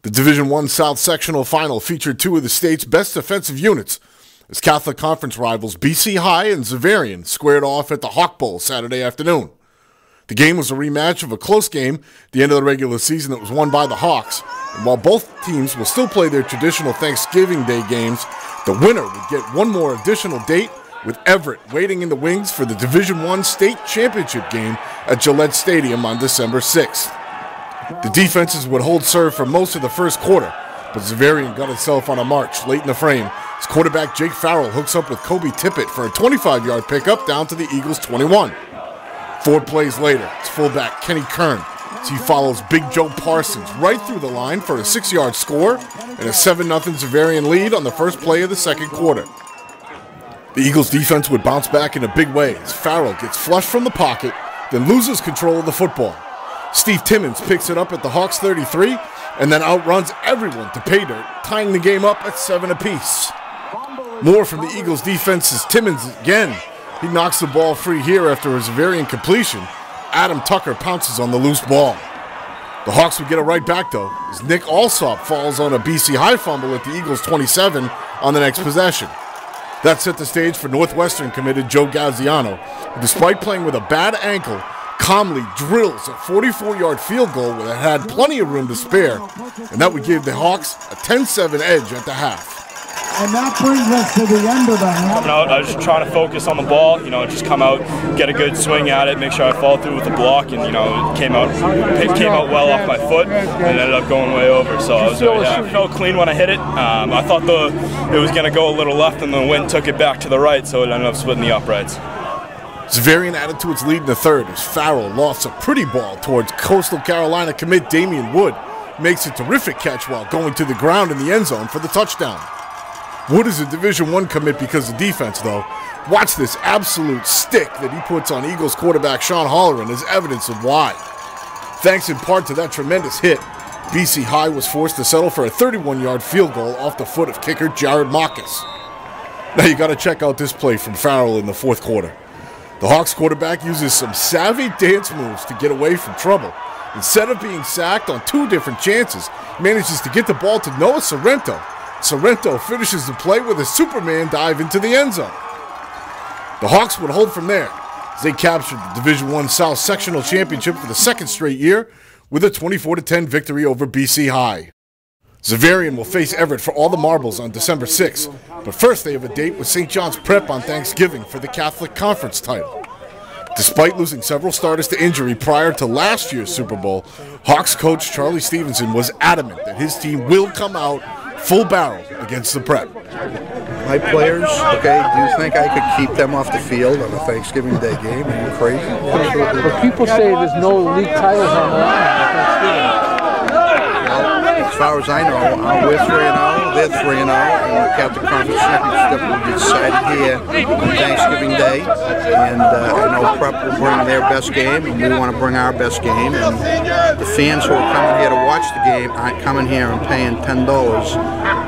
The Division I South Sectional Final featured two of the state's best defensive units as Catholic Conference rivals BC High and Xaverian squared off at the Hawk Bowl Saturday afternoon. The game was a rematch of a close game at the end of the regular season that was won by the Hawks, and while both teams will still play their traditional Thanksgiving Day games, the winner would get one more additional date with Everett waiting in the wings for the Division I State Championship game at Gillette Stadium on December 6th. The defenses would hold serve for most of the first quarter, but Xaverian got itself on a march late in the frame as quarterback Jake Farrell hooks up with Kobe Tippett for a 25-yard pickup down to the Eagles' 21. 4 plays later, it's fullback Kenny Kern as he follows Big Joe Parsons right through the line for a 6-yard score and a 7-0 Xaverian lead on the first play of the second quarter. The Eagles' defense would bounce back in a big way as Farrell gets flushed from the pocket, then loses control of the football. Steve Timmons picks it up at the Hawks' 33 and then outruns everyone to pay dirt, tying the game up at 7 apiece. More from the Eagles' defense as Timmons again. He knocks the ball free here after a Xaverian completion. Adam Tucker pounces on the loose ball. The Hawks would get it right back though as Nick Alsop falls on a BC High fumble at the Eagles' 27 on the next possession. That set the stage for Northwestern committed Joe Gaziano, who despite playing with a bad ankle, calmly drills a 44-yard field goal where it had plenty of room to spare, and that would give the Hawks a 10-7 edge at the half. And that brings us to the end of the half. Coming out, I was just trying to focus on the ball, just come out, get a good swing at it, make sure I follow through with the block, and it came out well off my foot, and ended up going way over. So I felt clean when I hit it. I thought it was going to go a little left, and the wind took it back to the right, so it ended up splitting the uprights. Xaverian added to its lead in the third as Farrell lofts a pretty ball towards Coastal Carolina commit Damian Wood. Makes a terrific catch while going to the ground in the end zone for the touchdown. Wood is a Division I commit because of defense, though. Watch this absolute stick that he puts on Eagles quarterback Sean Holleran as evidence of why. Thanks in part to that tremendous hit, BC High was forced to settle for a 31-yard field goal off the foot of kicker Jared Marcus. Now you got to check out this play from Farrell in the fourth quarter. The Hawks quarterback uses some savvy dance moves to get away from trouble. Instead of being sacked on 2 different chances, he manages to get the ball to Noah Sorrento. Sorrento finishes the play with a Superman dive into the end zone. The Hawks would hold from there as they captured the Division I South Sectional Championship for the 2nd straight year with a 24-10 victory over BC High. Xaverian will face Everett for all the marbles on December 6th, but first they have a date with St. John's Prep on Thanksgiving for the Catholic Conference title. Despite losing several starters to injury prior to last year's Super Bowl, Hawks coach Charlie Stevenson was adamant that his team will come out full barrel against the Prep. My players, okay, do you think I could keep them off the field on a Thanksgiving Day game? Are you crazy? But people say there's no league titles on the line on Thanksgiving. As far as I know, we're 3-0, they're 3-0, and the Catholic Conference Championship will be decided here on Thanksgiving Day. And I know Prep will bring their best game, and we want to bring our best game. And the fans who are coming here to watch the game aren't coming here and paying $10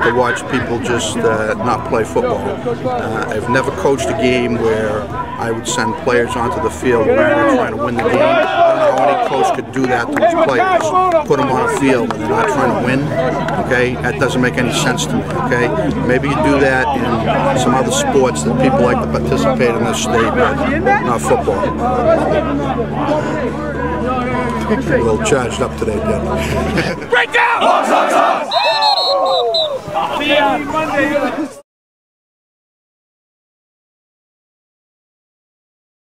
to watch people just not play football. I've never coached a game where I would send players onto the field when we were trying to win the game. I don't know how any coach could do that to his players, put them on a field and they're not trying to win. Okay, that doesn't make any sense to me. Okay, maybe you do that in some other sports that people like to participate in this state, but not football. A little charged up today, Denver. Break down!